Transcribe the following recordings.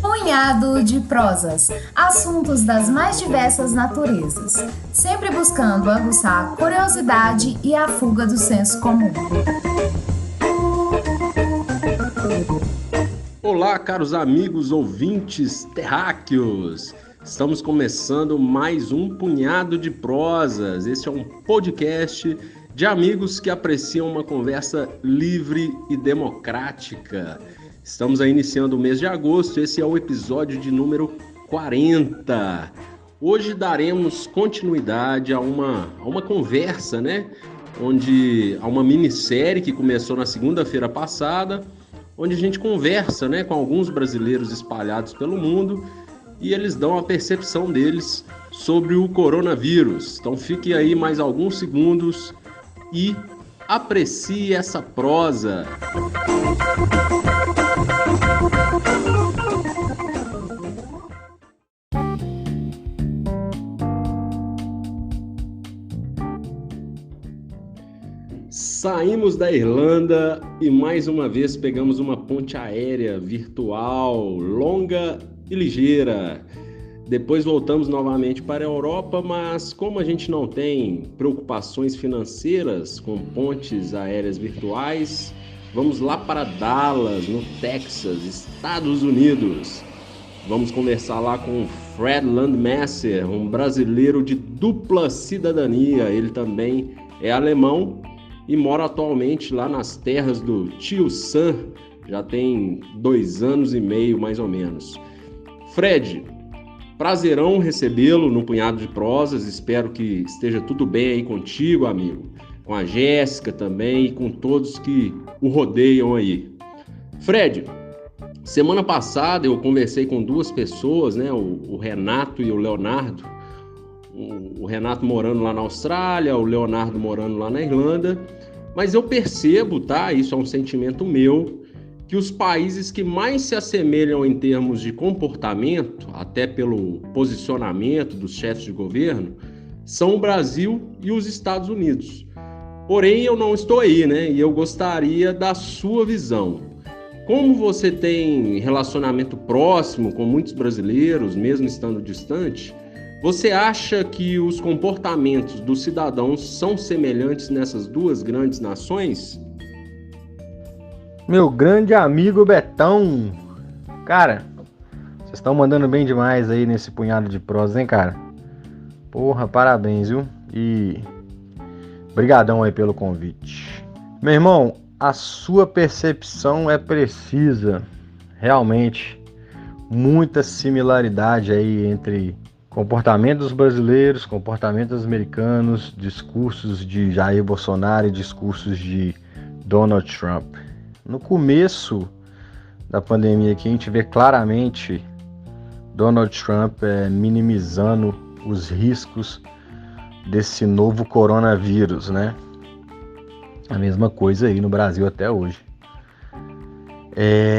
Punhado de prosas, assuntos das mais diversas naturezas, sempre buscando aguçar a curiosidade e a fuga do senso comum. Olá, caros amigos ouvintes terráqueos! Estamos começando mais um Punhado de Prosas. Este é um podcast de amigos que apreciam uma conversa livre e democrática. Estamos aí iniciando o mês de agosto, esse é o episódio de número 40. Hoje daremos continuidade a uma conversa, né? A uma minissérie que começou na segunda-feira passada, onde a gente conversa, né, com alguns brasileiros espalhados pelo mundo e eles dão a percepção deles sobre o coronavírus. Então fique aí mais alguns segundos e aprecie essa prosa. Saímos da Irlanda e mais uma vez pegamos uma ponte aérea virtual, longa e ligeira. Depois voltamos novamente para a Europa, mas como a gente não tem preocupações financeiras com pontes aéreas virtuais, vamos lá para Dallas, no Texas, Estados Unidos. Vamos conversar lá com Fred Landmasser, um brasileiro de dupla cidadania. Ele também é alemão e mora atualmente lá nas terras do tio Sam, já tem 2 anos e meio mais ou menos. Fred, prazerão recebê-lo no Punhado de Prosas, espero que esteja tudo bem aí contigo, amigo, com a Jéssica também e com todos que o rodeiam aí. Fred, semana passada eu conversei com 2 pessoas, né, o Renato e o Leonardo, o Renato morando lá na Austrália, o Leonardo morando lá na Irlanda, mas eu percebo, tá? Isso é um sentimento meu, que os países que mais se assemelham em termos de comportamento, até pelo posicionamento dos chefes de governo, são o Brasil e os Estados Unidos. Porém, eu não estou aí, né? E eu gostaria da sua visão. Como você tem relacionamento próximo com muitos brasileiros, mesmo estando distante, você acha que os comportamentos dos cidadãos são semelhantes nessas 2 grandes nações? Meu grande amigo Betão, cara, vocês estão mandando bem demais aí nesse punhado de prosa, hein, cara? Porra, parabéns, viu? E brigadão aí pelo convite. Meu irmão, a sua percepção é precisa, realmente, muita similaridade aí entre comportamentos brasileiros, comportamentos americanos, discursos de Jair Bolsonaro e discursos de Donald Trump. No começo da pandemia aqui, a gente vê claramente Donald Trump minimizando os riscos desse novo coronavírus, né? A mesma coisa aí no Brasil até hoje.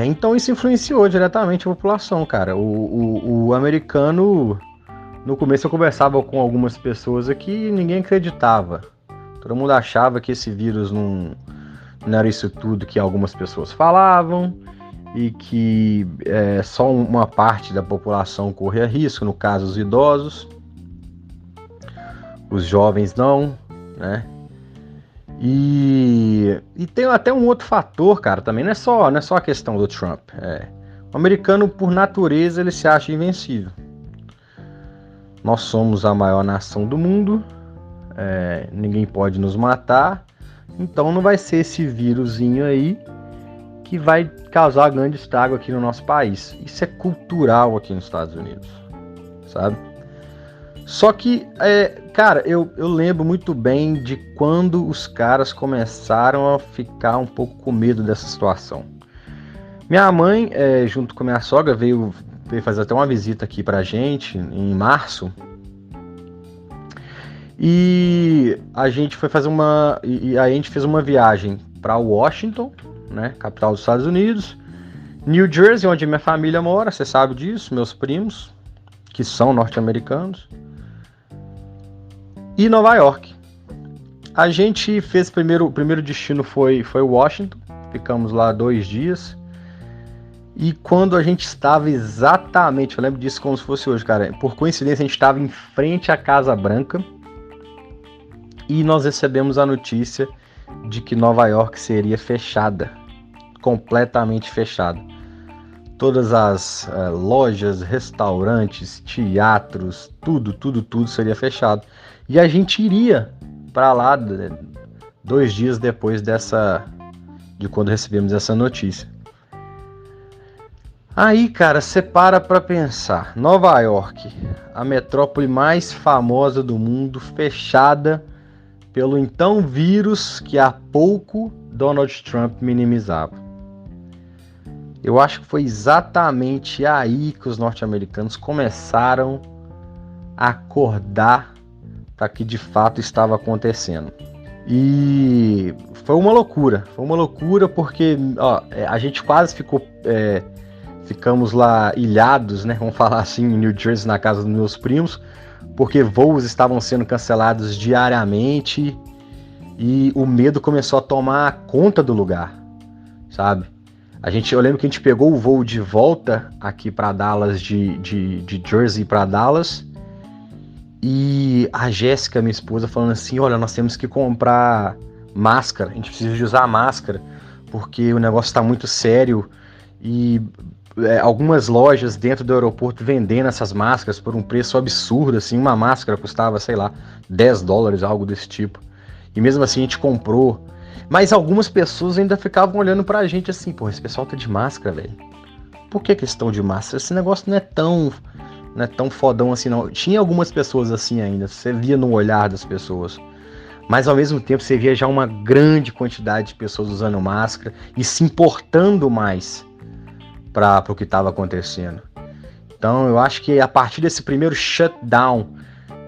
Então isso influenciou diretamente a população, cara. O americano... No começo eu conversava com algumas pessoas aqui e ninguém acreditava. Todo mundo achava que esse vírus não era isso tudo que algumas pessoas falavam e que só uma parte da população corria risco, no caso os idosos, os jovens não, né? E tem até um outro fator, cara, também não é só a questão do Trump. O americano, por natureza, ele se acha invencível. Nós somos a maior nação do mundo, ninguém pode nos matar, então não vai ser esse vírusinho aí que vai causar grande estrago aqui no nosso país. Isso é cultural aqui nos Estados Unidos, sabe? Só que, cara, eu lembro muito bem de quando os caras começaram a ficar um pouco com medo dessa situação. Minha mãe, junto com minha sogra, veio fazer até uma visita aqui pra gente em março. E a gente foi fazer a gente fez uma viagem para Washington, né, capital dos Estados Unidos, New Jersey, onde minha família mora, você sabe disso, meus primos, que são norte-americanos, e Nova York. A gente fez o primeiro destino foi Washington, ficamos lá 2 dias. E quando a gente estava exatamente, eu lembro disso como se fosse hoje, cara, por coincidência a gente estava em frente à Casa Branca e nós recebemos a notícia de que Nova York seria fechada, completamente fechada. Todas as lojas, restaurantes, teatros, tudo seria fechado. E a gente iria para lá 2 dias depois de quando recebemos essa notícia. Aí, cara, você para pra pensar. Nova York, a metrópole mais famosa do mundo, fechada pelo então vírus que há pouco Donald Trump minimizava. Eu acho que foi exatamente aí que os norte-americanos começaram a acordar para que de fato estava acontecendo. E foi uma loucura porque a gente quase ficamos lá ilhados, né? Vamos falar assim, em New Jersey, na casa dos meus primos, porque voos estavam sendo cancelados diariamente e o medo começou a tomar conta do lugar, sabe? Eu lembro que a gente pegou o voo de volta aqui para Dallas, de Jersey para Dallas, e a Jéssica, minha esposa, falando assim, olha, nós temos que comprar máscara, a gente precisa de usar máscara, porque o negócio está muito sério, e algumas lojas dentro do aeroporto vendendo essas máscaras por um preço absurdo, assim, uma máscara custava, sei lá, $10, algo desse tipo, e mesmo assim a gente comprou. Mas algumas pessoas ainda ficavam olhando pra gente assim, pô, esse pessoal tá de máscara, velho. Por que eles estão de máscara? Esse negócio não é tão fodão assim, não. Tinha algumas pessoas assim ainda, você via no olhar das pessoas. Mas ao mesmo tempo você via já uma grande quantidade de pessoas usando máscara e se importando mais para o que estava acontecendo. Então eu acho que a partir desse primeiro shutdown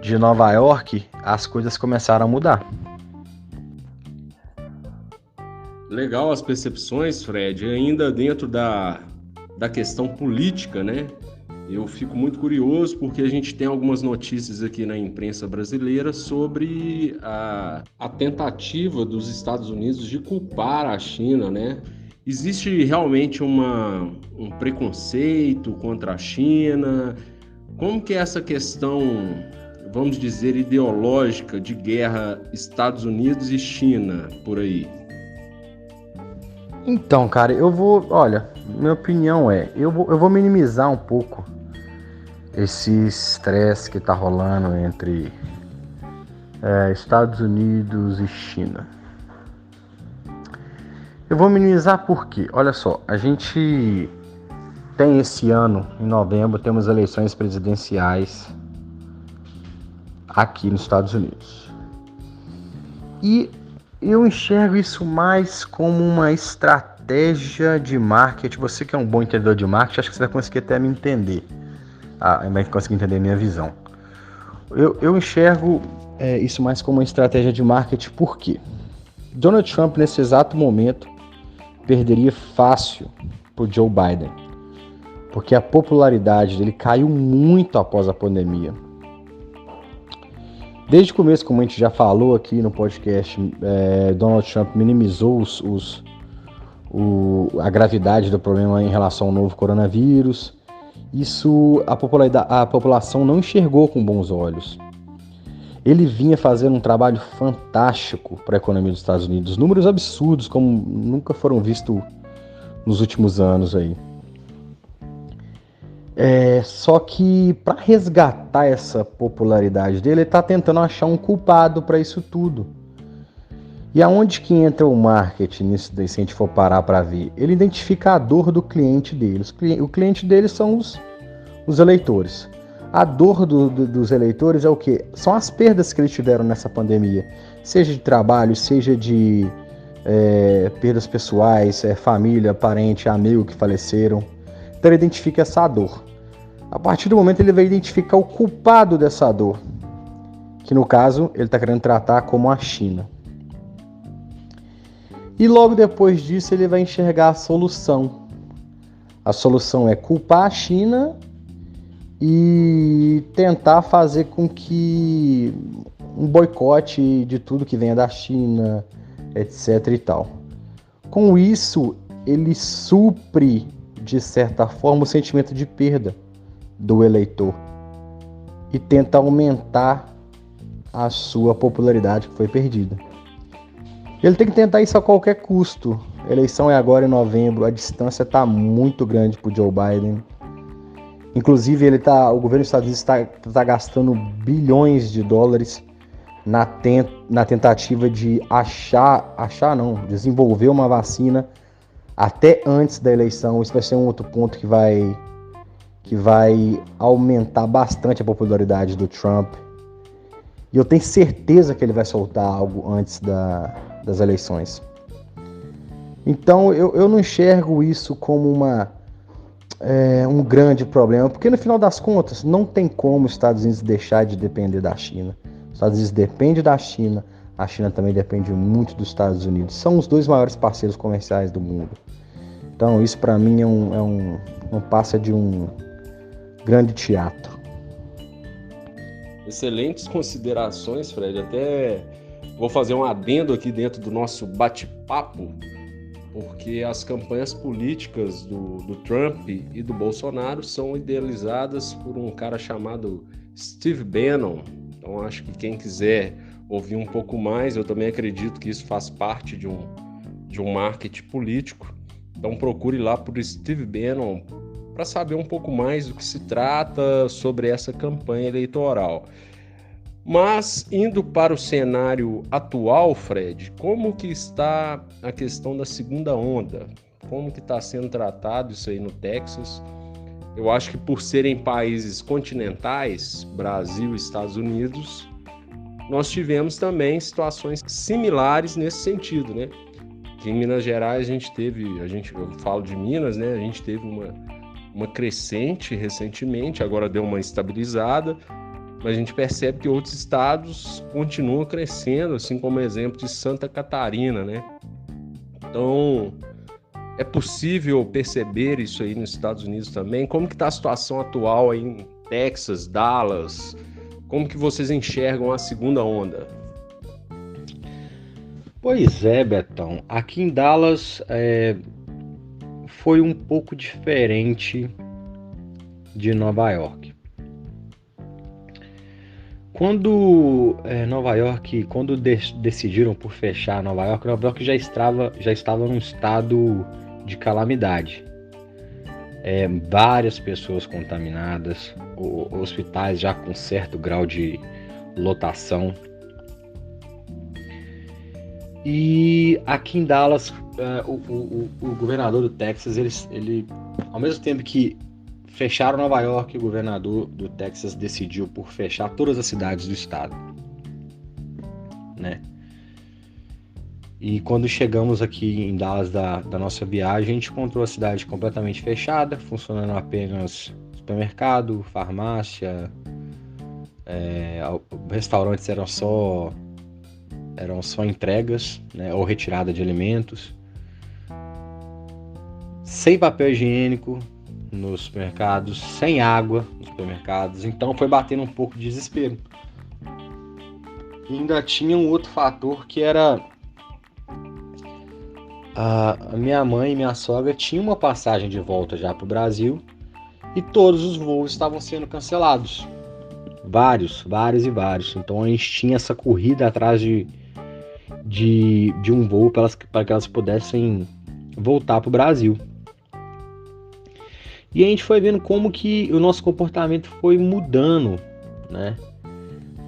de Nova York, as coisas começaram a mudar. Legal as percepções, Fred, ainda dentro da questão política, né? Eu fico muito curioso porque a gente tem algumas notícias aqui na imprensa brasileira sobre a tentativa dos Estados Unidos de culpar a China, né? Existe realmente um preconceito contra a China? Como que é essa questão, vamos dizer, ideológica de guerra Estados Unidos e China por aí? Então, cara, olha, minha opinião eu vou minimizar um pouco esse estresse que tá rolando entre Estados Unidos e China. Eu vou minimizar porque, olha só, a gente tem esse ano, em novembro, temos eleições presidenciais aqui nos Estados Unidos. E eu enxergo isso mais como uma estratégia de marketing. Você que é um bom entendedor de marketing, acho que você vai conseguir até me entender. Vai conseguir entender a minha visão. Eu enxergo isso mais como uma estratégia de marketing, por quê? Donald Trump, nesse exato momento, perderia fácil para o Joe Biden, porque a popularidade dele caiu muito após a pandemia. Desde o começo, como a gente já falou aqui no podcast, Donald Trump minimizou a gravidade do problema em relação ao novo coronavírus. Isso a população não enxergou com bons olhos. Ele vinha fazendo um trabalho fantástico para a economia dos Estados Unidos, números absurdos como nunca foram vistos nos últimos anos aí. Só que para resgatar essa popularidade dele, ele está tentando achar um culpado para isso tudo. E aonde que entra o marketing nisso daí, se a gente for parar para ver? Ele identifica a dor do cliente dele. O cliente dele são os eleitores. A dor dos eleitores é o quê? São as perdas que eles tiveram nessa pandemia. Seja de trabalho, seja de perdas pessoais, família, parente, amigo que faleceram. Então ele identifica essa dor. A partir do momento ele vai identificar o culpado dessa dor, que no caso ele está querendo tratar como a China. E logo depois disso ele vai enxergar a solução. A solução é culpar a China e tentar fazer com que um boicote de tudo que venha da China, etc. e tal. Com isso, ele supre, de certa forma, o sentimento de perda do eleitor e tenta aumentar a sua popularidade que foi perdida. Ele tem que tentar isso a qualquer custo. A eleição é agora em novembro, a distância está muito grande para o Joe Biden. Inclusive, o governo dos Estados Unidos está gastando bilhões de dólares na tentativa de desenvolver uma vacina até antes da eleição. Isso vai ser um outro ponto que vai aumentar bastante a popularidade do Trump. E eu tenho certeza que ele vai soltar algo antes das eleições. Então eu não enxergo isso como um grande problema, porque no final das contas não tem como os Estados Unidos deixar de depender da China. Os Estados Unidos depende da China, a China também depende muito dos Estados Unidos. São os dois maiores parceiros comerciais do mundo. Então isso para mim não passa de um grande teatro. Excelentes considerações, Fred. Até vou fazer um adendo aqui dentro do nosso bate-papo, porque as campanhas políticas do Trump e do Bolsonaro são idealizadas por um cara chamado Steve Bannon. Então acho que quem quiser ouvir um pouco mais, eu também acredito que isso faz parte de um marketing político. Então procure lá por Steve Bannon para saber um pouco mais do que se trata sobre essa campanha eleitoral. Mas, indo para o cenário atual, Fred, como que está a questão da segunda onda? Como que está sendo tratado isso aí no Texas? Eu acho que por serem países continentais, Brasil e Estados Unidos, nós tivemos também situações similares nesse sentido, né? Que em Minas Gerais eu falo de Minas, né? A gente teve uma crescente recentemente, agora deu uma estabilizada, mas a gente percebe que outros estados continuam crescendo, assim como o exemplo de Santa Catarina, né? Então, é possível perceber isso aí nos Estados Unidos também? Como que está a situação atual aí em Texas, Dallas? Como que vocês enxergam a segunda onda? Pois é, Betão. Aqui em Dallas foi um pouco diferente de Nova York. Quando decidiram por fechar Nova York já estava num estado de calamidade. Várias pessoas contaminadas, hospitais já com certo grau de lotação. E aqui em Dallas, o governador do Texas, ele, ao mesmo tempo que fecharam Nova York, o governador do Texas decidiu por fechar todas as cidades do estado, né? E quando chegamos aqui em Dallas da nossa viagem, a gente encontrou a cidade completamente fechada, funcionando apenas supermercado, farmácia, restaurantes eram só entregas, né, ou retirada de alimentos, sem papel higiênico nos supermercados, sem água nos supermercados. Então foi batendo um pouco de desespero. E ainda tinha um outro fator que era a minha mãe e minha sogra tinham uma passagem de volta já para o Brasil e todos os voos estavam sendo cancelados. Vários. Então a gente tinha essa corrida atrás de um voo para que elas pudessem voltar para o Brasil. E a gente foi vendo como que o nosso comportamento foi mudando, né?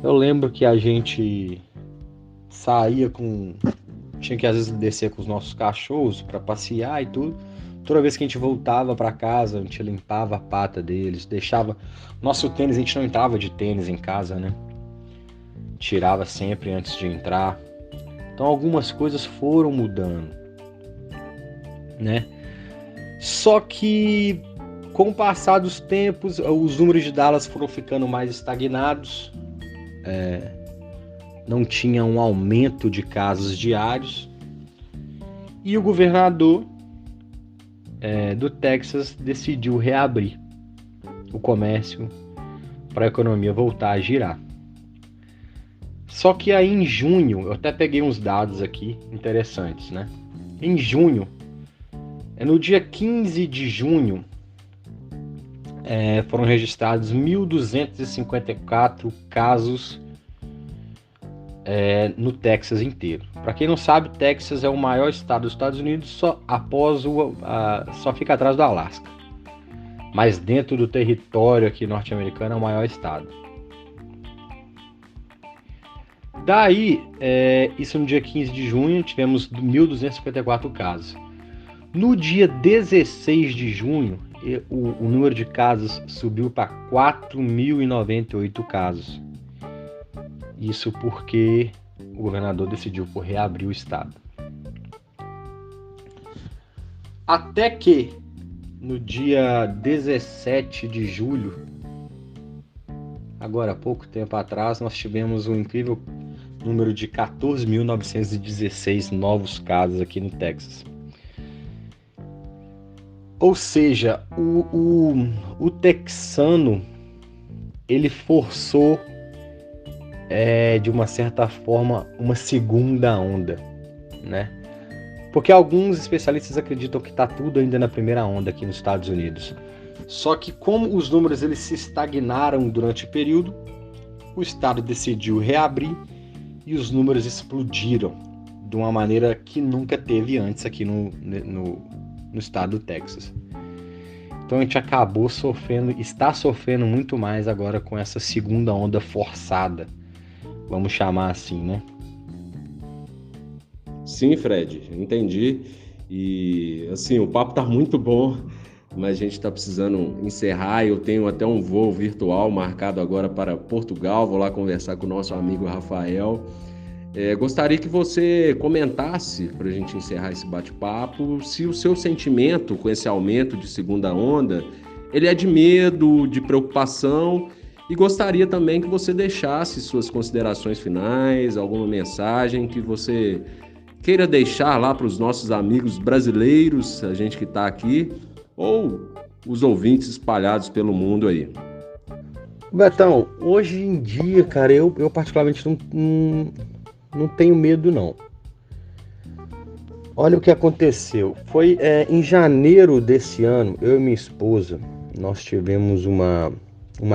Eu lembro que a gente saía tinha que às vezes descer com os nossos cachorros para passear e tudo. Toda vez que a gente voltava para casa, a gente limpava a pata deles, deixava nosso tênis, a gente não entrava de tênis em casa, né? Tirava sempre antes de entrar. Então algumas coisas foram mudando, né? Só que com o passar dos tempos, os números de Dallas foram ficando mais estagnados. Não tinha um aumento de casos diários. E o governador do Texas decidiu reabrir o comércio para a economia voltar a girar. Só que aí em junho, eu até peguei uns dados aqui interessantes, né? Em junho, no dia 15 de junho, foram registrados 1.254 casos no Texas inteiro. Para quem não sabe, Texas é o maior estado dos Estados Unidos, só fica atrás do Alasca. Mas dentro do território aqui norte-americano é o maior estado. Daí, isso no dia 15 de junho, tivemos 1.254 casos. No dia 16 de junho, o número de casos subiu para 4.098 casos. Isso porque o governador decidiu por reabrir o estado. Até que, no dia 17 de julho, agora há pouco tempo atrás, nós tivemos um incrível número de 14.916 novos casos aqui no Texas. Ou seja, o texano, ele forçou, de uma certa forma, uma segunda onda, né? Porque alguns especialistas acreditam que está tudo ainda na primeira onda aqui nos Estados Unidos. Só que como os números eles se estagnaram durante o período, o estado decidiu reabrir e os números explodiram de uma maneira que nunca teve antes aqui no estado do Texas. Então a gente está sofrendo muito mais agora com essa segunda onda forçada, vamos chamar assim, né? Sim, Fred, entendi. E assim, o papo tá muito bom, mas a gente está precisando encerrar. Eu tenho até um voo virtual marcado agora para Portugal. Vou lá conversar com o nosso amigo Rafael. Gostaria que você comentasse, para a gente encerrar esse bate-papo, se o seu sentimento com esse aumento de segunda onda, ele é de medo, de preocupação, e gostaria também que você deixasse suas considerações finais, alguma mensagem que você queira deixar lá para os nossos amigos brasileiros, a gente que está aqui, ou os ouvintes espalhados pelo mundo aí. Betão, hoje em dia, cara, eu particularmente não tenho medo, não. Olha o que aconteceu. Foi em janeiro desse ano, eu e minha esposa, nós tivemos uma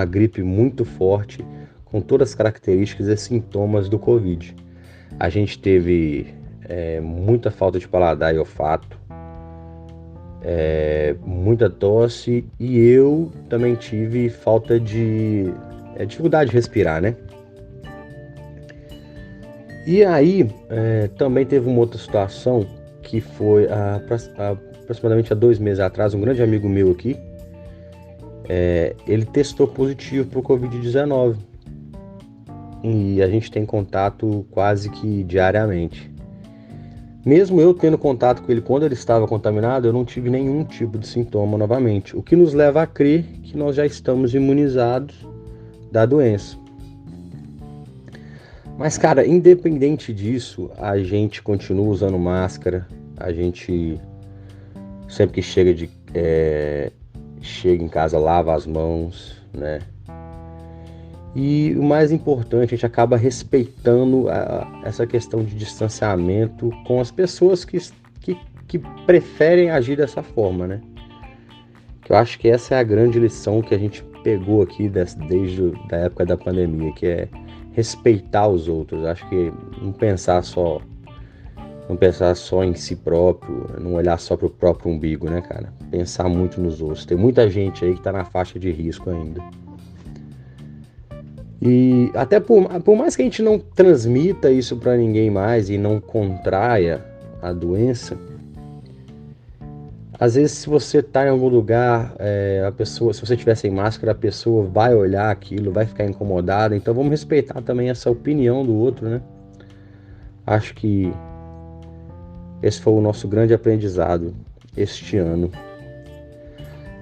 gripe muito forte, com todas as características e sintomas do Covid. A gente teve muita falta de paladar e olfato, muita tosse, e eu também tive falta de dificuldade de respirar, né? E aí também teve uma outra situação que foi aproximadamente há 2 meses atrás. Um grande amigo meu aqui, ele testou positivo para o Covid-19 e a gente tem contato quase que diariamente. Mesmo eu tendo contato com ele quando ele estava contaminado, eu não tive nenhum tipo de sintoma novamente, o que nos leva a crer que nós já estamos imunizados da doença. Mas, cara, independente disso, a gente continua usando máscara, a gente sempre que chega em casa lava as mãos, né? E o mais importante, a gente acaba respeitando essa questão de distanciamento com as pessoas que preferem agir dessa forma, né? Que eu acho que essa é a grande lição que a gente pegou aqui desde a época da pandemia, que é respeitar os outros. Acho que não pensar só em si próprio, não olhar só para o próprio umbigo, né, cara? Pensar muito nos outros. Tem muita gente aí que tá na faixa de risco ainda. E até por mais que a gente não transmita isso para ninguém mais e não contraia a doença, às vezes se você tá em algum lugar, se você estiver sem máscara, a pessoa vai olhar aquilo, vai ficar incomodada. Então vamos respeitar também essa opinião do outro, né? Acho que esse foi o nosso grande aprendizado este ano.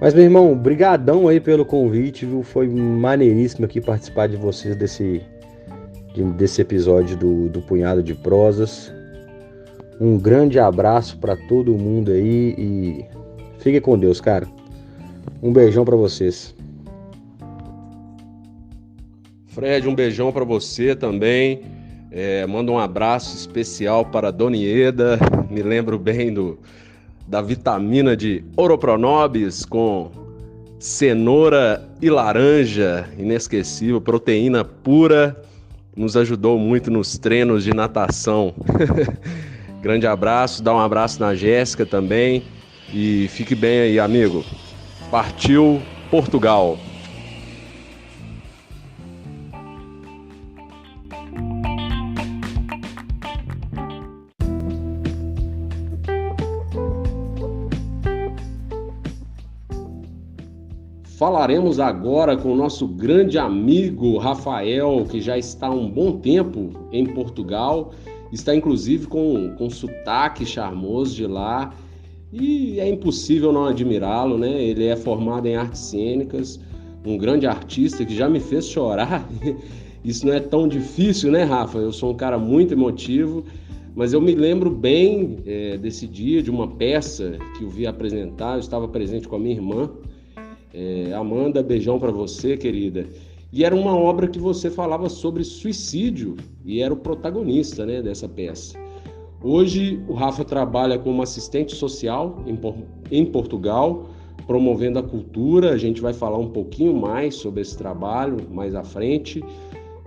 Mas, meu irmão, brigadão aí pelo convite, viu? Foi maneiríssimo aqui participar de vocês desse episódio do Punhado de Prosas. Um grande abraço para todo mundo aí e fique com Deus, cara. Um beijão para vocês. Fred, um beijão para você também. Mando um abraço especial para a Dona Ieda. Me lembro bem da vitamina de Oropronobis com cenoura e laranja, inesquecível, proteína pura, nos ajudou muito nos treinos de natação. Grande abraço, dá um abraço na Jéssica também e fique bem aí, amigo. Partiu Portugal! Falaremos agora com o nosso grande amigo Rafael, que já está há um bom tempo em Portugal, está inclusive com sotaque charmoso de lá, e é impossível não admirá-lo, né? Ele é formado em artes cênicas, um grande artista que já me fez chorar. Isso não é tão difícil, né, Rafa? Eu sou um cara muito emotivo, mas eu me lembro bem desse dia, de uma peça que eu vi apresentar. Eu estava presente com a minha irmã, Amanda, beijão para você, querida. E era uma obra que você falava sobre suicídio e era o protagonista, né, dessa peça. Hoje o Rafa trabalha como assistente social em Portugal, promovendo a cultura. A gente vai falar um pouquinho mais sobre esse trabalho mais à frente.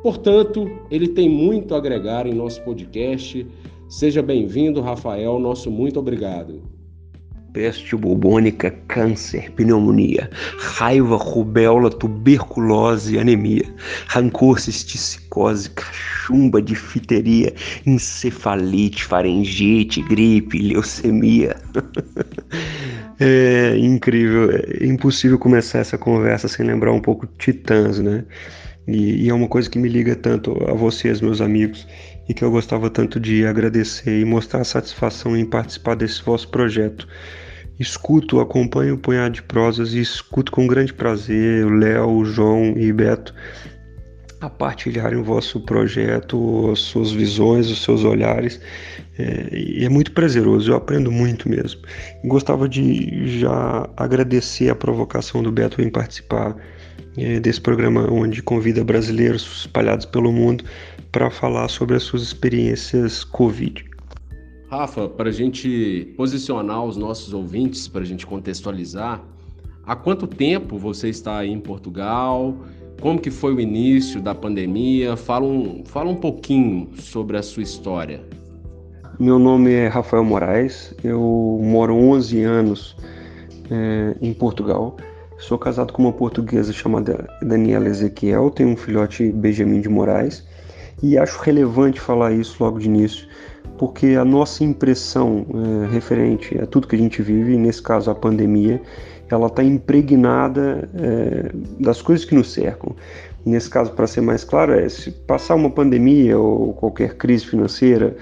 Portanto, ele tem muito a agregar em nosso podcast. Seja bem-vindo, Rafael. Nosso muito obrigado. Peste bubônica, câncer, pneumonia, raiva, rubéola, tuberculose, anemia, rancor, cisticose, cachumba, difteria, encefalite, faringite, gripe, leucemia. É incrível, é impossível começar essa conversa sem lembrar um pouco de Titãs, né? E é uma coisa que me liga tanto a vocês, meus amigos, e que eu gostava tanto de agradecer e mostrar satisfação em participar desse vosso projeto. Escuto, acompanho o Punhado de Prosas e escuto com grande prazer o Léo, o João e o Beto a partilharem o vosso projeto, as suas visões, os seus olhares. E é muito prazeroso, eu aprendo muito mesmo. Gostava de já agradecer a provocação do Beto em participar desse programa onde convida brasileiros espalhados pelo mundo para falar sobre as suas experiências Covid. Rafa, para a gente posicionar os nossos ouvintes, para a gente contextualizar, há quanto tempo você está aí em Portugal? Como que foi o início da pandemia? Fala um pouquinho sobre a sua história. Meu nome é Rafael Moraes, eu moro 11 anos em Portugal. Sou casado com uma portuguesa chamada Daniela Ezequiel, tenho um filhote Benjamin de Moraes, e acho relevante falar isso logo de início, porque a nossa impressão referente a tudo que a gente vive, nesse caso a pandemia, ela está impregnada das coisas que nos cercam. Nesse caso, para ser mais claro, se passar uma pandemia ou qualquer crise financeira,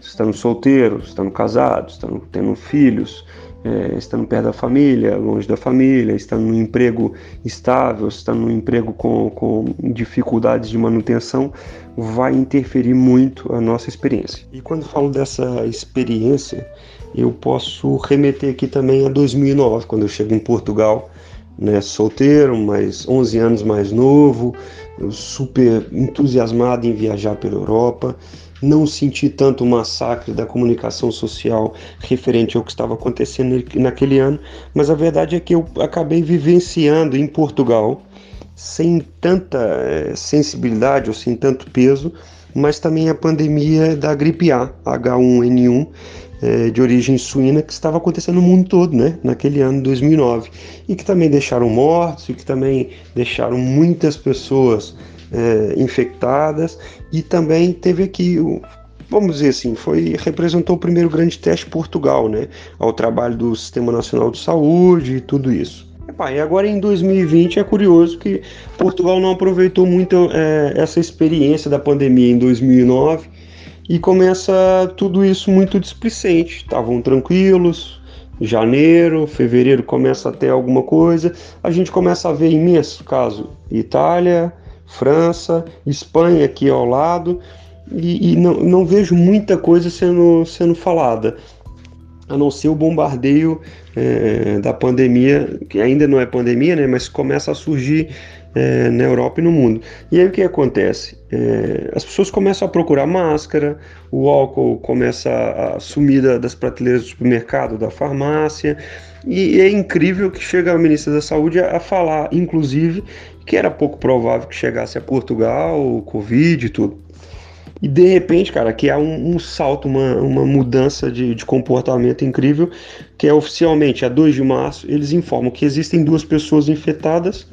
estando solteiro, estando casado, estando tendo filhos, estando perto da família, longe da família, estando num emprego estável, estando num emprego com dificuldades de manutenção, vai interferir muito a nossa experiência. E quando falo dessa experiência, eu posso remeter aqui também a 2009, quando eu chego em Portugal, né, solteiro, mas 11 anos mais novo, super entusiasmado em viajar pela Europa. Não senti tanto o massacre da comunicação social referente ao que estava acontecendo naquele ano, mas a verdade é que eu acabei vivenciando em Portugal sem tanta sensibilidade ou sem tanto peso, mas também a pandemia da gripe A, H1N1, de origem suína, que estava acontecendo no mundo todo, né, naquele ano 2009, e que também deixaram mortos, e que também deixaram muitas pessoas infectadas, e também teve aqui, vamos dizer assim, representou o primeiro grande teste Portugal, né, ao trabalho do Sistema Nacional de Saúde e tudo isso. E agora em 2020 é curioso que Portugal não aproveitou muito essa experiência da pandemia em 2009 e começa tudo isso muito displicente. Estavam tranquilos, janeiro, fevereiro começa a ter alguma coisa, a gente começa a ver imenso caso Itália, França, Espanha aqui ao lado, e não vejo muita coisa sendo falada, a não ser o bombardeio da pandemia, que ainda não é pandemia, né, mas começa a surgir na Europa e no mundo. E aí o que acontece? As pessoas começam a procurar máscara, o álcool começa a sumir das prateleiras do supermercado, da farmácia, e é incrível que chega a ministra da Saúde a falar, inclusive, que era pouco provável que chegasse a Portugal, o Covid e tudo. E de repente, cara, que há um salto, uma mudança de comportamento incrível, que é oficialmente, a 2 de março, eles informam que existem 2 pessoas infectadas.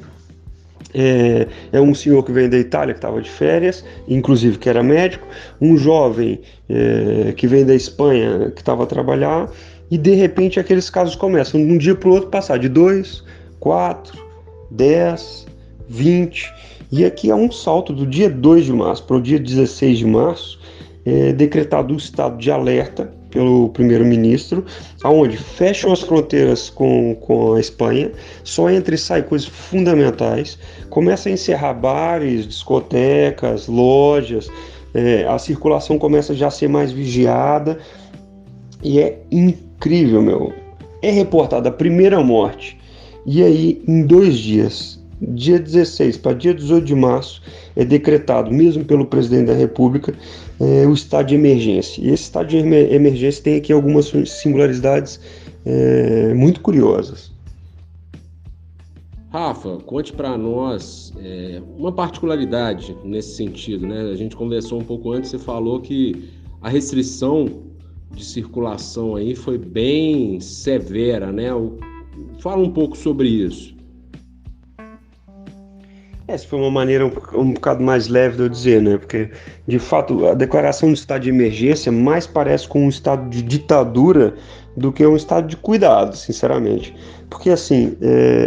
É um senhor que vem da Itália, que estava de férias, inclusive que era médico, um jovem que vem da Espanha, que estava a trabalhar, e de repente aqueles casos começam, de um dia para o outro, passar de 2, 4, 10, 20, e aqui há um salto do dia 2 de março para o dia 16 de março, decretado o estado de alerta pelo primeiro-ministro, aonde fecham as fronteiras com a Espanha, só entra e sai coisas fundamentais, começa a encerrar bares, discotecas, lojas, a circulação começa já a ser mais vigiada, e é incrível, meu. É reportada a primeira morte, e aí em 2 dias, dia 16 para dia 18 de março, é decretado, mesmo pelo presidente da República, o estado de emergência. E esse estado de emergência tem aqui algumas singularidades muito curiosas. Rafa, conte para nós uma particularidade nesse sentido, né? A gente conversou um pouco antes, você falou que a restrição de circulação aí foi bem severa, né? Fala um pouco sobre isso. Essa foi uma maneira um bocado mais leve de eu dizer, né? Porque, de fato, a declaração de estado de emergência mais parece com um estado de ditadura do que um estado de cuidado, sinceramente. Porque, assim,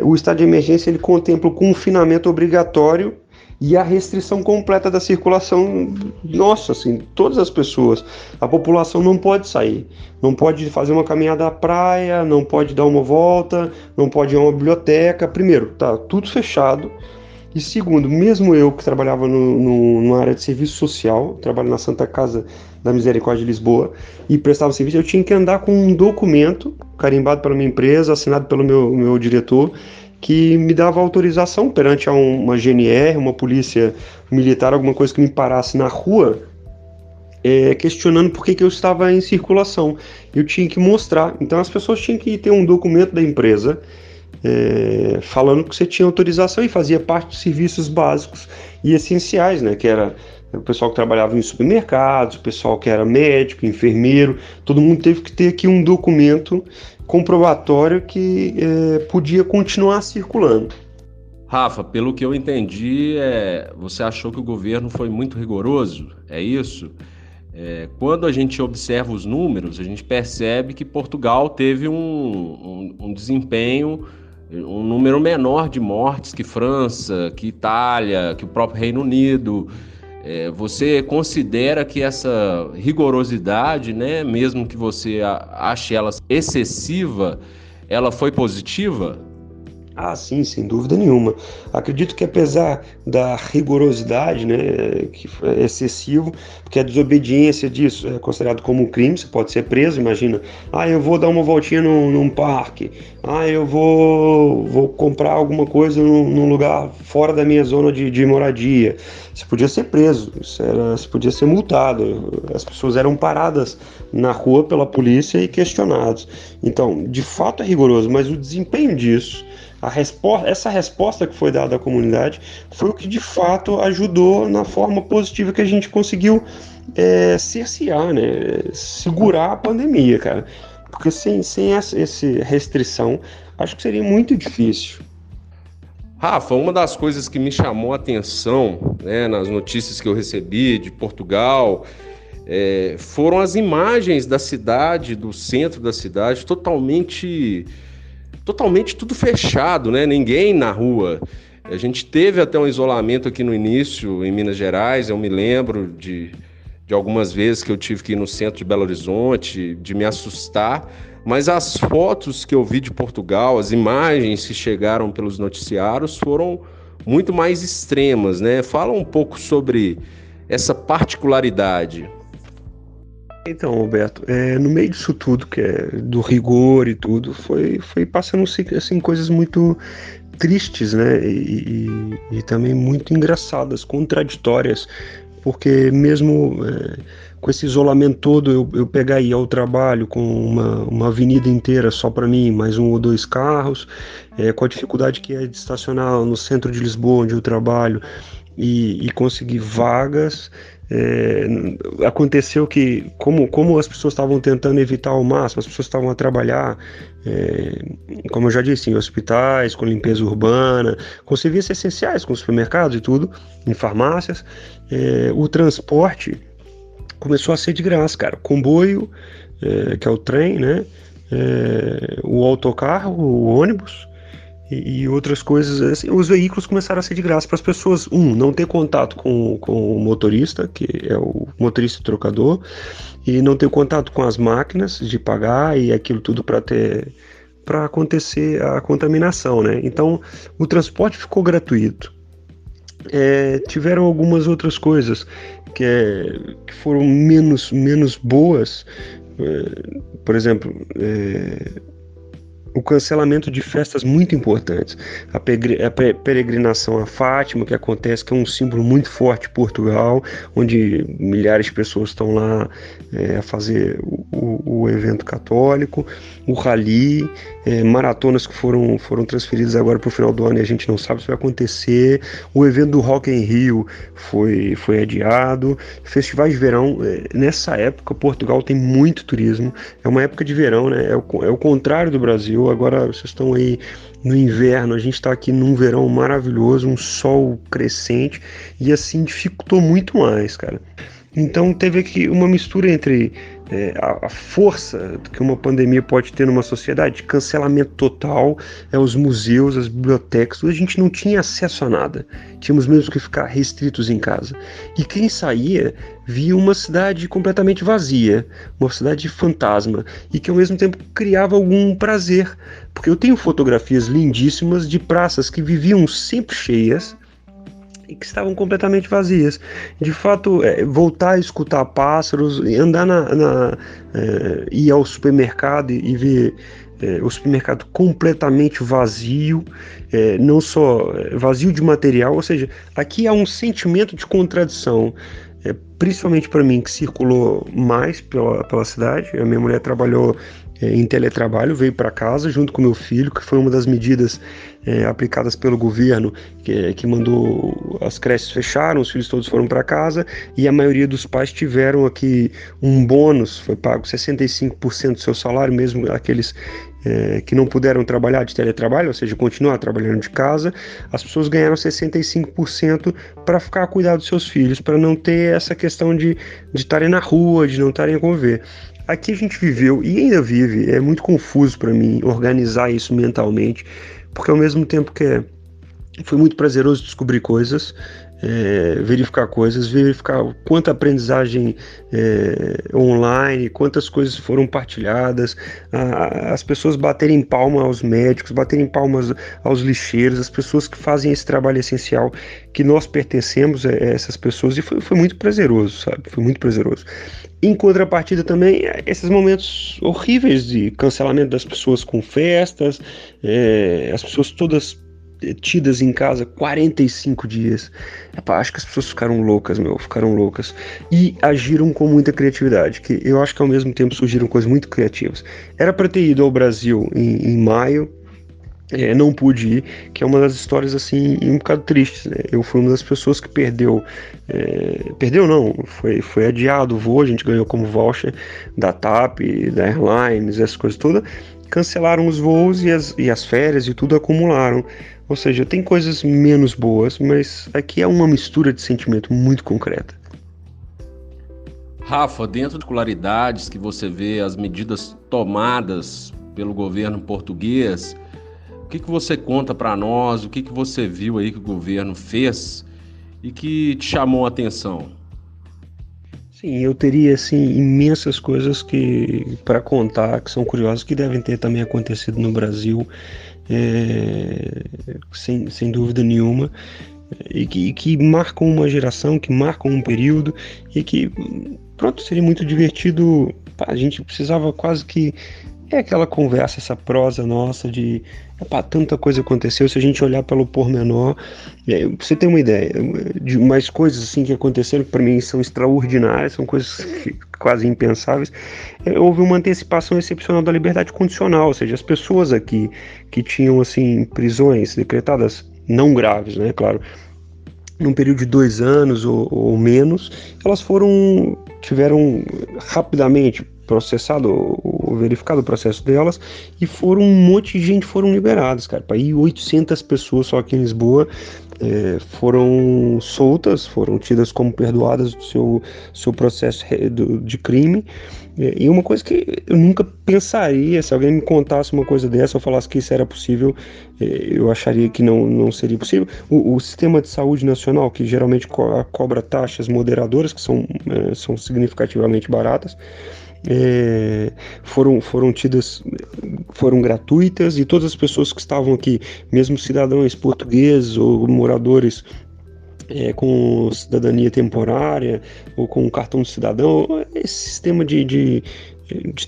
o estado de emergência ele contempla o confinamento obrigatório e a restrição completa da circulação. Nossa, assim, todas as pessoas. A população não pode sair, não pode fazer uma caminhada à praia, não pode dar uma volta, não pode ir a uma biblioteca. Primeiro, tá tudo fechado. E segundo, mesmo eu que trabalhava numa área de serviço social, trabalho na Santa Casa da Misericórdia de Lisboa, e prestava serviço, eu tinha que andar com um documento carimbado pela minha empresa, assinado pelo meu diretor, que me dava autorização perante uma GNR, uma polícia militar, alguma coisa que me parasse na rua, questionando por que eu estava em circulação. Eu tinha que mostrar. Então as pessoas tinham que ter um documento da empresa, falando que você tinha autorização e fazia parte de serviços básicos e essenciais, né? Que era o pessoal que trabalhava em supermercados, o pessoal que era médico, enfermeiro, todo mundo teve que ter aqui um documento comprobatório que podia continuar circulando. Rafa, pelo que eu entendi, você achou que o governo foi muito rigoroso, é isso? Quando a gente observa os números, a gente percebe que Portugal teve um desempenho, um número menor de mortes que França, que Itália, que o próprio Reino Unido. Você considera que essa rigorosidade, né, mesmo que você ache ela excessiva, ela foi positiva? Ah, sim, sem dúvida nenhuma. Acredito que apesar da rigorosidade, né, que é excessivo, porque a desobediência disso é considerado como um crime, você pode ser preso, imagina. Eu vou dar uma voltinha num parque. Eu vou comprar alguma coisa num lugar fora da minha zona de moradia. Você podia ser preso, você podia ser multado. As pessoas eram paradas na rua pela polícia e questionadas. Então, de fato é rigoroso, mas o desempenho disso, essa resposta que foi dada à comunidade foi o que de fato ajudou na forma positiva que a gente conseguiu cercear, né? Segurar a pandemia, cara. Porque sem essa restrição, acho que seria muito difícil. Rafa, uma das coisas que me chamou a atenção, né, nas notícias que eu recebi de Portugal, foram as imagens da cidade, do centro da cidade, totalmente tudo fechado, né? Ninguém na rua. A gente teve até um isolamento aqui no início, em Minas Gerais. Eu me lembro de algumas vezes que eu tive que ir no centro de Belo Horizonte, de me assustar. Mas as fotos que eu vi de Portugal, as imagens que chegaram pelos noticiários foram muito mais extremas, né? Fala um pouco sobre essa particularidade. Então, Roberto, no meio disso tudo, que é do rigor e tudo, foi passando assim, coisas muito tristes, né, e também muito engraçadas, contraditórias, porque mesmo com esse isolamento todo, eu pegar e ir ao trabalho com uma avenida inteira só para mim, mais 1 ou 2 carros, com a dificuldade que é de estacionar no centro de Lisboa, onde eu trabalho, e conseguir vagas. Aconteceu que, como as pessoas estavam tentando evitar ao máximo, as pessoas estavam a trabalhar, como eu já disse, em hospitais, com limpeza urbana, com serviços essenciais, com supermercados e tudo, em farmácias, o transporte começou a ser de graça, cara. Comboio, que é o trem, né? O autocarro, o ônibus e outras coisas, assim, os veículos começaram a ser de graça para as pessoas, não ter contato com o motorista, que é o motorista trocador, e não ter contato com as máquinas de pagar e aquilo tudo para acontecer a contaminação, né? Então, o transporte ficou gratuito. Tiveram algumas outras coisas que foram menos boas, por exemplo, o cancelamento de festas muito importantes, a peregrinação a Fátima, que acontece, que é um símbolo muito forte em Portugal, onde milhares de pessoas estão lá a fazer o evento católico, o rally, maratonas que foram transferidas agora para o final do ano e a gente não sabe se vai acontecer, o evento do Rock in Rio foi adiado, festivais de verão, nessa época Portugal tem muito turismo, é uma época de verão, né? É o contrário do Brasil. Agora vocês estão aí no inverno, a gente está aqui num verão maravilhoso, um sol crescente, e assim dificultou muito mais, cara. Então teve aqui uma mistura entre a força que uma pandemia pode ter numa sociedade, cancelamento total, os museus, as bibliotecas, a gente não tinha acesso a nada, tínhamos mesmo que ficar restritos em casa, e quem saía via uma cidade completamente vazia, uma cidade fantasma, e que ao mesmo tempo criava algum prazer, porque eu tenho fotografias lindíssimas de praças que viviam sempre cheias, e que estavam completamente vazias. De fato, voltar a escutar pássaros, andar ir ao supermercado e ver o supermercado completamente vazio, não só vazio de material, ou seja, aqui há um sentimento de contradição, principalmente para mim, que circulou mais pela cidade. A minha mulher trabalhou em teletrabalho, veio para casa junto com meu filho, que foi uma das medidas aplicadas pelo governo, que mandou as creches fecharam, os filhos todos foram para casa, e a maioria dos pais tiveram aqui um bônus, foi pago 65% do seu salário, mesmo aqueles que não puderam trabalhar de teletrabalho, ou seja, continuar trabalhando de casa, as pessoas ganharam 65% para ficar a cuidar dos seus filhos, para não ter essa questão de estarem na rua, de não estarem a conviver. Aqui a gente viveu e ainda vive, é muito confuso para mim organizar isso mentalmente, porque ao mesmo tempo que foi muito prazeroso descobrir coisas, verificar quanta aprendizagem online, quantas coisas foram partilhadas, as pessoas baterem palma aos médicos, baterem palmas aos lixeiros, as pessoas que fazem esse trabalho essencial, que nós pertencemos a essas pessoas, e foi muito prazeroso, sabe? Foi muito prazeroso. Em contrapartida também, esses momentos horríveis de cancelamento das pessoas com festas, as pessoas todas tidas em casa 45 dias. Acho que as pessoas ficaram loucas, e agiram com muita criatividade, que eu acho que ao mesmo tempo surgiram coisas muito criativas. Era para ter ido ao Brasil em maio, não pude ir, que é uma das histórias assim um bocado tristes, né? Eu fui uma das pessoas que perdeu não, foi adiado o voo, a gente ganhou como voucher da TAP, da Airlines, essas coisas todas, cancelaram os voos e as férias e tudo acumularam, ou seja, tem coisas menos boas, mas aqui é uma mistura de sentimento muito concreta. Rafa, dentro de particularidades que você vê, as medidas tomadas pelo governo português, o que você conta para nós, o que você viu aí que o governo fez e que te chamou a atenção? Sim, eu teria assim imensas coisas para contar, que são curiosas, que devem ter também acontecido no Brasil, sem dúvida nenhuma, e que marcam uma geração, que marcam um período, e que, pronto, seria muito divertido. A gente precisava quase que É aquela conversa, essa prosa nossa de tanta coisa aconteceu, se a gente olhar pelo pormenor, pra você ter uma ideia, de mais coisas assim que aconteceram, que para mim são extraordinárias, são coisas quase impensáveis. Houve uma antecipação excepcional da liberdade condicional, ou seja, as pessoas aqui que tinham assim prisões decretadas, não graves, né, claro, num período de 2 anos ou menos, elas tiveram rapidamente processado ou verificado o processo delas e um monte de gente foram liberadas, cara. Aí 800 pessoas só aqui em Lisboa foram soltas, foram tidas como perdoadas do seu processo de crime. E uma coisa que eu nunca pensaria, se alguém me contasse uma coisa dessa ou falasse que isso era possível, eu acharia que não seria possível. O sistema de saúde nacional, que geralmente cobra taxas moderadoras, que são significativamente baratas, foram gratuitas, e todas as pessoas que estavam aqui, mesmo cidadãos portugueses ou moradores com cidadania temporária ou com cartão de cidadão, esse sistema de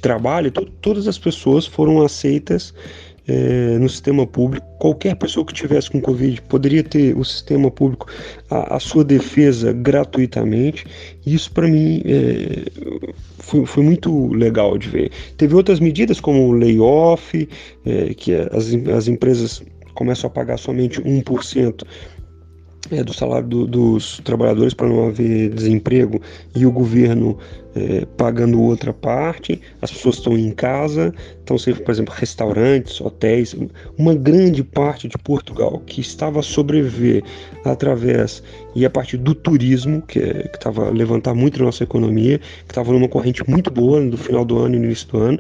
trabalho, todas as pessoas foram aceitas no sistema público. Qualquer pessoa que tivesse com Covid poderia ter o sistema público a sua defesa gratuitamente. Isso para mim foi muito legal de ver. Teve outras medidas como o layoff, que as empresas começam a pagar somente 1% do salário dos trabalhadores para não haver desemprego, e o governo pagando outra parte. As pessoas estão em casa, estão sempre, por exemplo, restaurantes, hotéis. Uma grande parte de Portugal que estava a sobreviver através e a partir do turismo, que estava a levantar muito a nossa economia, que estava numa corrente muito boa no final do ano e no início do ano,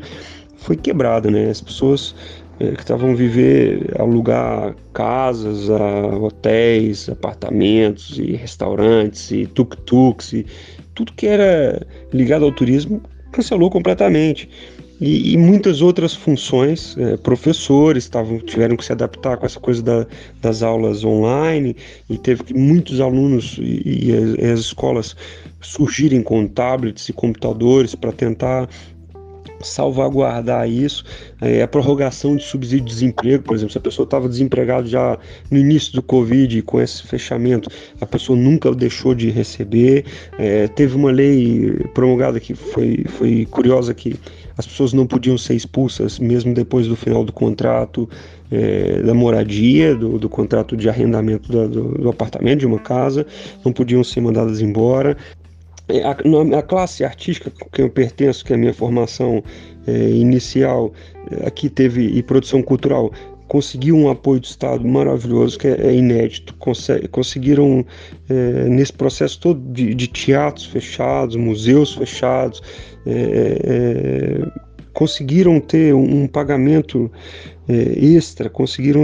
foi quebrada, né? As pessoas que estavam a viver, alugar casas, hotéis, apartamentos e restaurantes e tuk-tuks e tudo que era ligado ao turismo cancelou completamente. E muitas outras funções, professores tiveram que se adaptar com essa coisa das aulas online, e teve que muitos alunos e as escolas surgirem com tablets e computadores para tentar salvaguardar isso. A prorrogação de subsídio de desemprego, por exemplo, se a pessoa estava desempregada já no início do Covid, com esse fechamento, a pessoa nunca deixou de receber. Teve uma lei promulgada que foi curiosa, que as pessoas não podiam ser expulsas mesmo depois do final do contrato da moradia, do contrato de arrendamento do apartamento, de uma casa, não podiam ser mandadas embora. A classe artística com que eu pertenço, que é a minha formação inicial, aqui teve, e produção cultural, conseguiu um apoio do Estado maravilhoso, que é inédito. Conseguiram, nesse processo todo de teatros fechados, museus fechados, conseguiram ter um pagamento extra,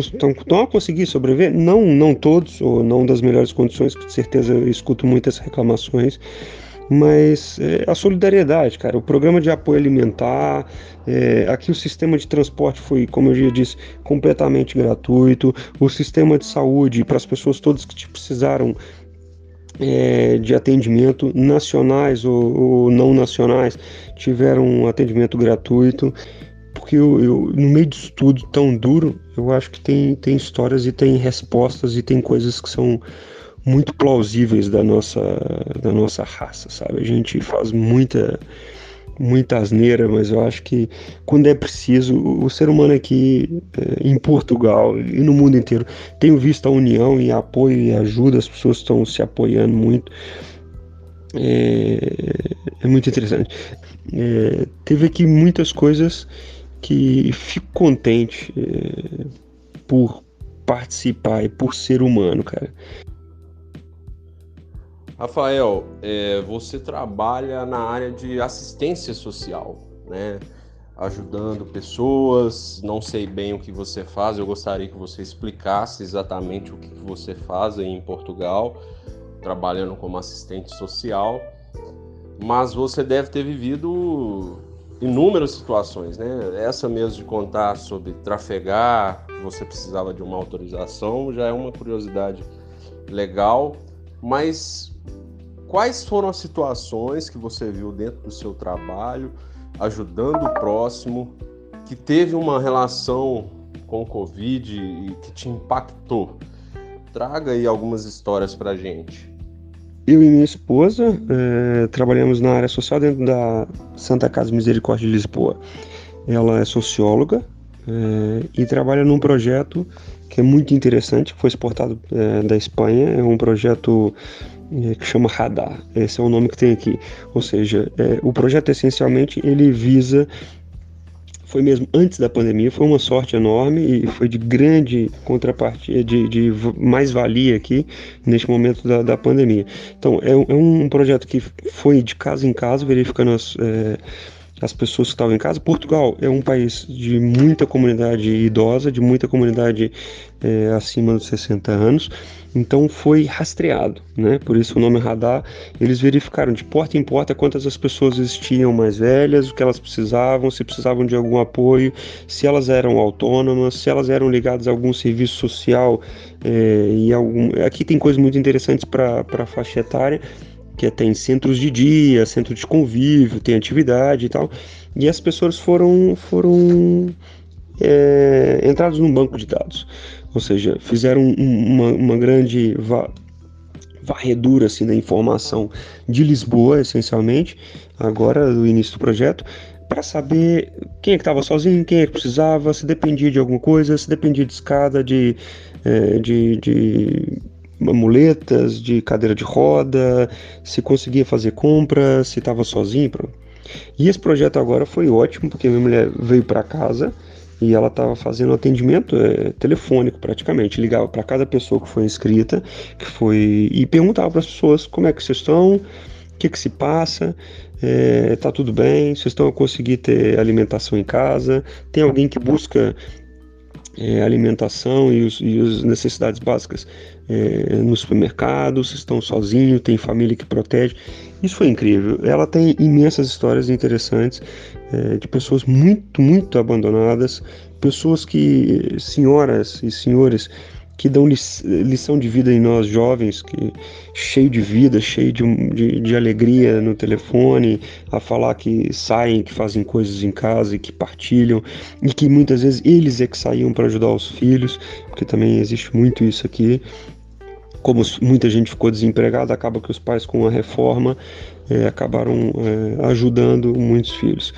estão a conseguir sobreviver, não todos, ou não das melhores condições, que de certeza eu escuto muitas reclamações, mas a solidariedade, cara, o programa de apoio alimentar, aqui o sistema de transporte foi, como eu já disse, completamente gratuito. O sistema de saúde, para as pessoas todas que precisaram de atendimento, nacionais ou não nacionais, tiveram um atendimento gratuito. Porque no meio disso tudo tão duro, eu acho que tem histórias e tem respostas e tem coisas que são muito plausíveis da nossa raça, sabe? A gente faz muita asneira, mas eu acho que quando é preciso, o ser humano aqui em Portugal e no mundo inteiro, tenho visto a união e apoio e ajuda, as pessoas estão se apoiando muito. É muito interessante. Teve aqui muitas coisas que fico contente por participar e por ser humano, cara. Rafael, você trabalha na área de assistência social, né? Ajudando pessoas. Não sei bem o que você faz, eu gostaria que você explicasse exatamente o que você faz aí em Portugal, trabalhando como assistente social. Mas você deve ter vivido inúmeras situações, né? Essa mesmo de contar sobre trafegar, que você precisava de uma autorização, já é uma curiosidade legal. Mas quais foram as situações que você viu dentro do seu trabalho, ajudando o próximo, que teve uma relação com o Covid e que te impactou. Traga aí algumas histórias pra gente. Eu e minha esposa trabalhamos na área social dentro da Santa Casa Misericórdia de Lisboa. Ela é socióloga e trabalha num projeto que é muito interessante, que foi exportado da Espanha. É um projeto que chama Radar, esse é o nome que tem aqui. Ou seja, o projeto essencialmente ele visa, foi mesmo antes da pandemia, foi uma sorte enorme e foi de grande contrapartida, de mais-valia aqui neste momento da pandemia. Então, é um projeto que foi de casa em casa, verificando as pessoas que estavam em casa. Portugal é um país de muita comunidade idosa, de muita comunidade acima dos 60 anos, então foi rastreado, né? Por isso o nome Radar. Eles verificaram de porta em porta quantas as pessoas existiam mais velhas, o que elas precisavam, se precisavam de algum apoio, se elas eram autônomas, se elas eram ligadas a algum serviço social, aqui tem coisas muito interessantes para a faixa etária, que tem centros de dia, centro de convívio, tem atividade e tal, e as pessoas foram entradas num banco de dados, ou seja, fizeram uma grande varredura assim, da informação de Lisboa, essencialmente, agora do início do projeto, para saber quem é que estava sozinho, quem é que precisava, se dependia de alguma coisa, se dependia de escada, de muletas, de cadeira de roda, se conseguia fazer compra, se estava sozinho. E esse projeto agora foi ótimo, porque minha mulher veio para casa e ela estava fazendo atendimento telefônico praticamente, ligava para cada pessoa que foi inscrita, e perguntava para as pessoas como é que vocês estão, o que se passa, tá tudo bem, vocês estão a conseguir ter alimentação em casa, tem alguém que busca alimentação e as necessidades básicas no supermercado, vocês estão sozinhos, tem família que protege. Isso foi incrível. Ela tem imensas histórias interessantes de pessoas muito, muito abandonadas, pessoas senhoras e senhores que dão lição de vida em nós jovens, cheio de vida, cheio de alegria no telefone, a falar que saem, que fazem coisas em casa e que partilham, e que muitas vezes eles é que saíam para ajudar os filhos, porque também existe muito isso aqui. Como muita gente ficou desempregada, acaba que os pais, com a reforma, acabaram ajudando muitos filhos.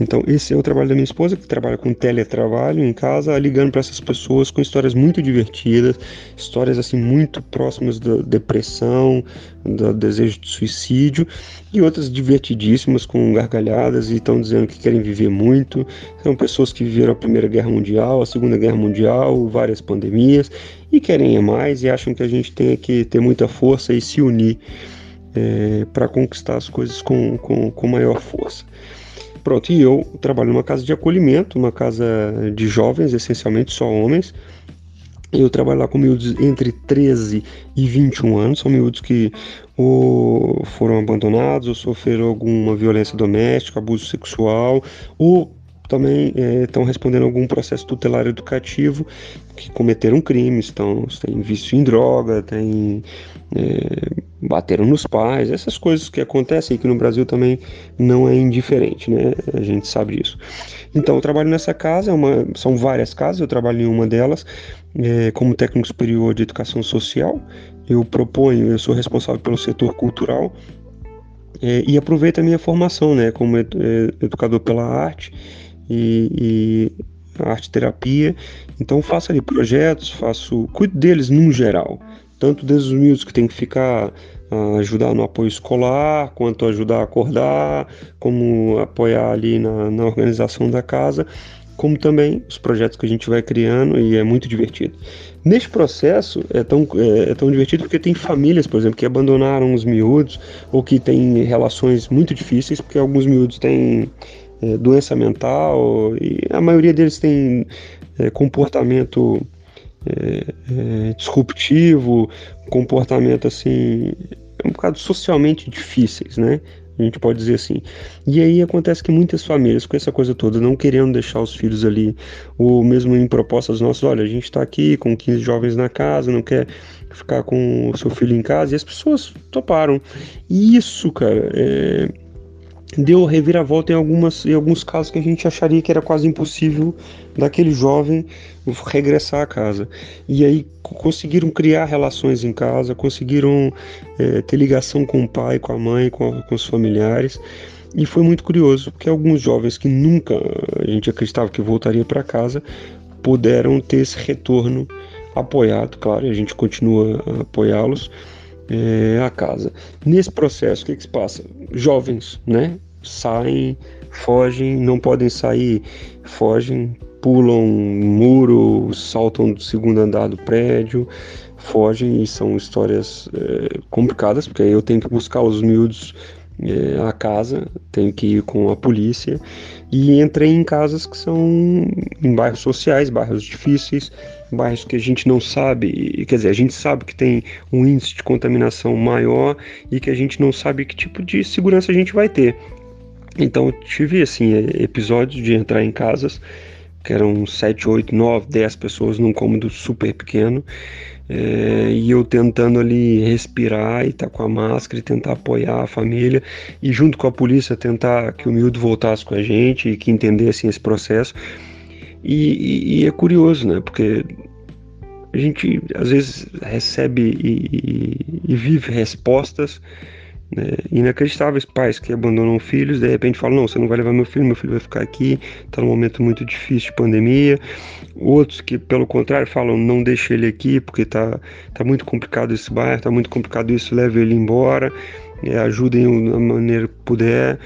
Então esse é o trabalho da minha esposa, que trabalha com teletrabalho em casa, ligando para essas pessoas com histórias muito divertidas, histórias assim muito próximas da depressão, do desejo de suicídio, e outras divertidíssimas com gargalhadas e estão dizendo que querem viver muito. São pessoas que viveram a Primeira Guerra Mundial, a Segunda Guerra Mundial, várias pandemias, e querem mais e acham que a gente tem que ter muita força e se unir para conquistar as coisas com maior força. Pronto, e eu trabalho numa casa de acolhimento, uma casa de jovens, essencialmente só homens. Eu trabalho lá com miúdos entre 13 e 21 anos, são miúdos que ou foram abandonados, ou sofreram alguma violência doméstica, abuso sexual, ou também estão respondendo a algum processo tutelar educativo, que cometeram crimes, têm vício em droga, bateram nos pais, essas coisas que acontecem aqui no Brasil também não é indiferente, né? A gente sabe disso. Então eu trabalho nessa casa, são várias casas, eu trabalho em uma delas como técnico superior de educação social. Eu sou responsável pelo setor cultural e aproveito a minha formação, né, como educador pela arte e arte-terapia. Então faço ali projetos, cuido deles no geral, tanto desde os miúdos que tem que ficar ajudar no apoio escolar, quanto ajudar a acordar, como apoiar ali na organização da casa, como também os projetos que a gente vai criando, e é muito divertido. Neste processo é tão divertido porque tem famílias, por exemplo, que abandonaram os miúdos ou que têm relações muito difíceis, porque alguns miúdos têm doença mental e a maioria deles tem comportamento disruptivo, comportamento assim, um bocado socialmente difíceis, né? A gente pode dizer assim. E aí acontece que muitas famílias, com essa coisa toda, não querendo deixar os filhos ali, ou mesmo em propostas nossas, olha, a gente está aqui com 15 jovens na casa, não quer ficar com o seu filho em casa, e as pessoas toparam. E isso, cara, deu reviravolta em alguns casos que a gente acharia que era quase impossível daquele jovem regressar à casa. E aí conseguiram criar relações em casa, conseguiram ter ligação com o pai, com a mãe, com os familiares. E foi muito curioso, porque alguns jovens que nunca a gente acreditava que voltaria para casa puderam ter esse retorno apoiado, claro, e a gente continua a apoiá-los a casa. Nesse processo, o que se passa? Jovens, né? Saem, fogem, não podem sair, fogem, pulam muro, saltam do segundo andar do prédio, fogem, e são histórias complicadas, porque aí eu tenho que buscar os miúdos à casa, tenho que ir com a polícia, e entrei em casas que são em bairros sociais, bairros difíceis, bairros que a gente não sabe, quer dizer, a gente sabe que tem um índice de contaminação maior e que a gente não sabe que tipo de segurança a gente vai ter. Então eu tive assim, episódios de entrar em casas que eram 7, 8, 9, 10 pessoas num cômodo super pequeno, e eu tentando ali respirar e estar com a máscara e tentar apoiar a família, e junto com a polícia tentar que o miúdo voltasse com a gente e que entendesse esse processo. E é curioso, né? Porque a gente às vezes recebe e vive respostas, né, inacreditáveis. Pais que abandonam filhos, de repente falam: não, você não vai levar meu filho vai ficar aqui, está num momento muito difícil de pandemia. Outros que, pelo contrário, falam: não deixe ele aqui porque tá muito complicado esse bairro, tá muito complicado isso, leve ele embora, ajudem da maneira que puder.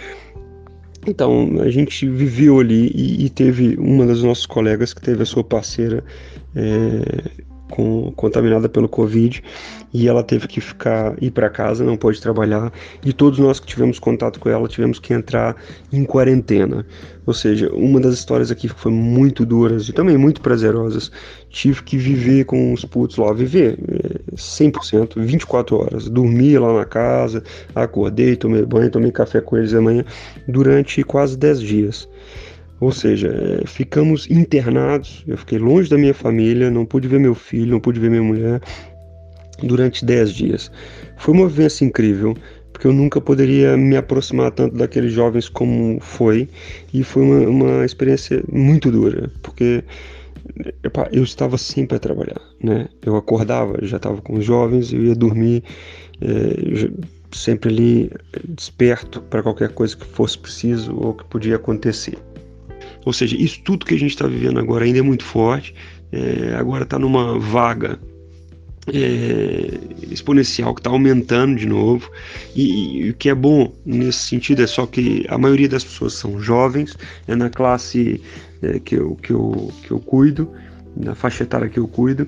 Então, a gente viveu ali e teve uma das nossas colegas que teve a sua parceira contaminada pelo Covid, e ela teve que ir para casa, não pôde trabalhar, e todos nós que tivemos contato com ela tivemos que entrar em quarentena. Ou seja, uma das histórias aqui que foi muito duras e também muito prazerosas, tive que viver com os putos lá, viver 100%, 24 horas, dormi lá na casa, acordei, tomei banho, tomei café com eles amanhã, durante quase 10 dias. Ou seja, ficamos internados, eu fiquei longe da minha família, não pude ver meu filho, não pude ver minha mulher durante 10 dias. Foi uma vivência incrível, porque eu nunca poderia me aproximar tanto daqueles jovens como foi, e foi uma experiência muito dura, porque eu estava sempre a trabalhar, né? Eu acordava, já estava com os jovens, eu ia dormir sempre ali desperto para qualquer coisa que fosse preciso ou que podia acontecer. Ou seja, isso tudo que a gente está vivendo agora ainda é muito forte, agora está numa vaga exponencial que está aumentando de novo, e o que é bom nesse sentido é só que a maioria das pessoas são jovens, é na classe que eu cuido, na faixa etária que eu cuido.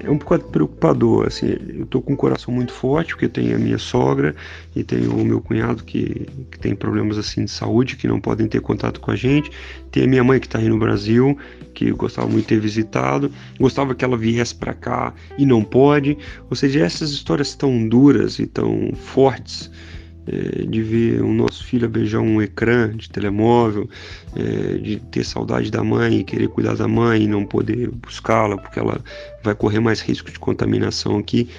É um pouco preocupador, assim, eu tô com um coração muito forte, porque tem a minha sogra e tem o meu cunhado que tem problemas assim de saúde, que não podem ter contato com a gente, tem a minha mãe que está aí no Brasil, que eu gostava muito de ter visitado, gostava que ela viesse para cá e não pode. Ou seja, essas histórias tão duras e tão fortes, de ver o nosso filho beijar um ecrã de telemóvel, de ter saudade da mãe e querer cuidar da mãe e não poder buscá-la porque ela vai correr mais risco de contaminação aqui,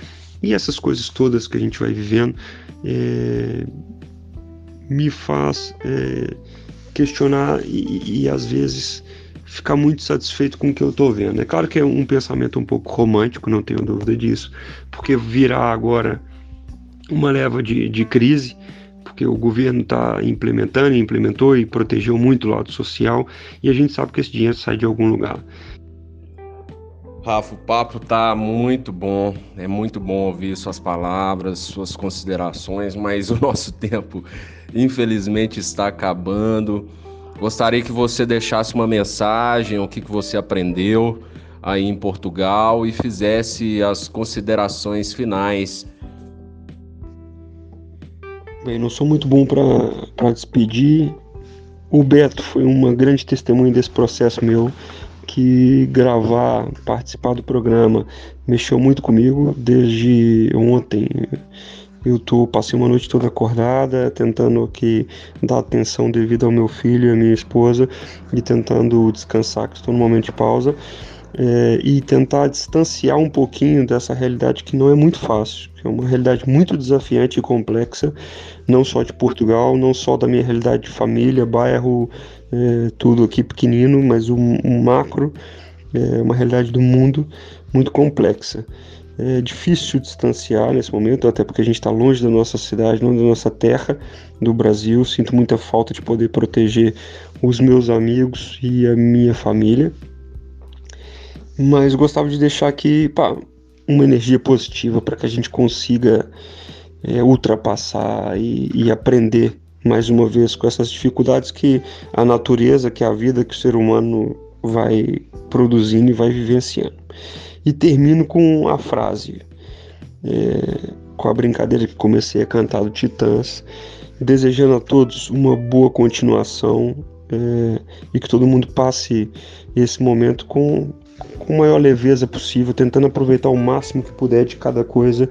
e essas coisas todas que a gente vai vivendo me faz questionar e às vezes ficar muito satisfeito com o que eu estou vendo. É claro que é um pensamento um pouco romântico, não tenho dúvida disso, porque virá agora uma leva de crise, porque o governo está implementou e protegeu muito o lado social, e a gente sabe que esse dinheiro sai de algum lugar. Rafa, o papo tá muito bom, é muito bom ouvir suas palavras, suas considerações, mas o nosso tempo, infelizmente, está acabando. Gostaria que você deixasse uma mensagem, o que você aprendeu aí em Portugal, e fizesse as considerações finais. Bem, não sou muito bom para despedir. O Beto foi uma grande testemunha desse processo meu, que participar do programa mexeu muito comigo desde ontem. Passei uma noite toda acordada, tentando aqui dar atenção devido ao meu filho e à minha esposa, e tentando descansar, que estou no momento de pausa. e tentar distanciar um pouquinho dessa realidade que não é muito fácil, que é uma realidade muito desafiante e complexa, não só de Portugal, não só da minha realidade de família, bairro, tudo aqui pequenino, mas um macro, uma realidade do mundo muito complexa. É difícil distanciar nesse momento, até porque a gente está longe da nossa cidade, longe da nossa terra, do Brasil. Sinto muita falta de poder proteger os meus amigos e a minha família. Mas gostava de deixar aqui uma energia positiva para que a gente consiga ultrapassar e aprender mais uma vez com essas dificuldades que a natureza, que a vida, que o ser humano vai produzindo e vai vivenciando. E termino com a frase, com a brincadeira que comecei a cantar do Titãs, desejando a todos uma boa continuação e que todo mundo passe esse momento com a maior leveza possível, tentando aproveitar o máximo que puder de cada coisa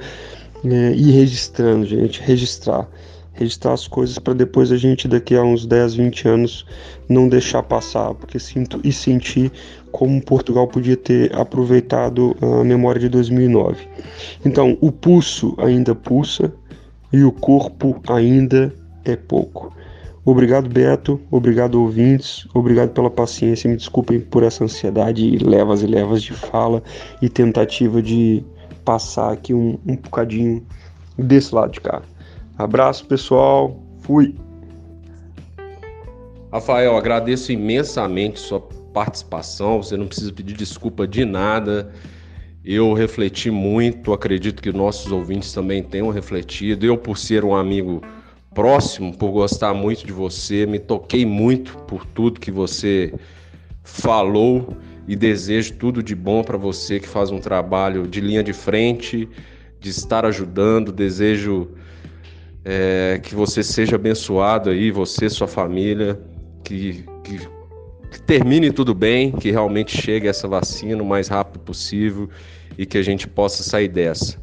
e registrando, gente, registrar as coisas para depois a gente, daqui a uns 10, 20 anos, não deixar passar, porque sentir como Portugal podia ter aproveitado a memória de 2009. Então, o pulso ainda pulsa e o corpo ainda é pouco. Obrigado, Beto, obrigado, ouvintes, obrigado pela paciência, me desculpem por essa ansiedade e levas de fala e tentativa de passar aqui um bocadinho desse lado de cá. Abraço, pessoal. Fui. Rafael, agradeço imensamente sua participação. Você não precisa pedir desculpa de nada. Eu refleti muito, acredito que nossos ouvintes também tenham refletido. Eu, por ser um amigo próximo, por gostar muito de você, me toquei muito por tudo que você falou e desejo tudo de bom para você que faz um trabalho de linha de frente, de estar ajudando. Desejo que você seja abençoado aí, você, sua família, que termine tudo bem, que realmente chegue essa vacina o mais rápido possível e que a gente possa sair dessa.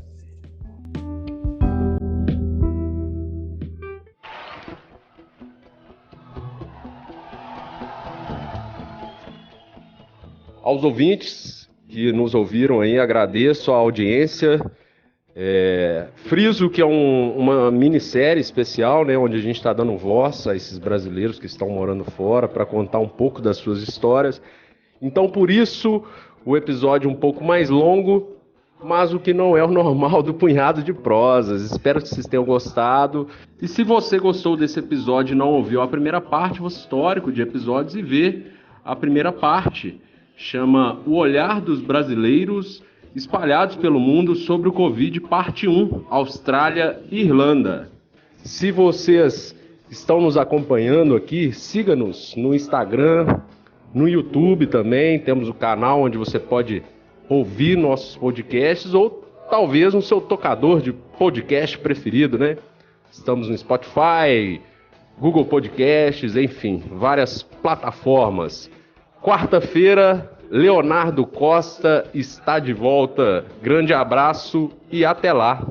Aos ouvintes que nos ouviram aí, agradeço a audiência. Friso que é uma minissérie especial, né, onde a gente está dando voz a esses brasileiros que estão morando fora para contar um pouco das suas histórias. Então, por isso, o episódio um pouco mais longo, mas o que não é o normal do Punhado de Prosas. Espero que vocês tenham gostado. E se você gostou desse episódio e não ouviu a primeira parte, o histórico de episódios, e vê a primeira parte. Chama O Olhar dos Brasileiros Espalhados pelo Mundo sobre o Covid, parte 1, Austrália e Irlanda. Se vocês estão nos acompanhando aqui, siga-nos no Instagram, no YouTube também. Temos o canal onde você pode ouvir nossos podcasts ou talvez no seu tocador de podcast preferido, né? Estamos no Spotify, Google Podcasts, enfim, várias plataformas. Quarta-feira, Leonardo Costa está de volta. Grande abraço e até lá!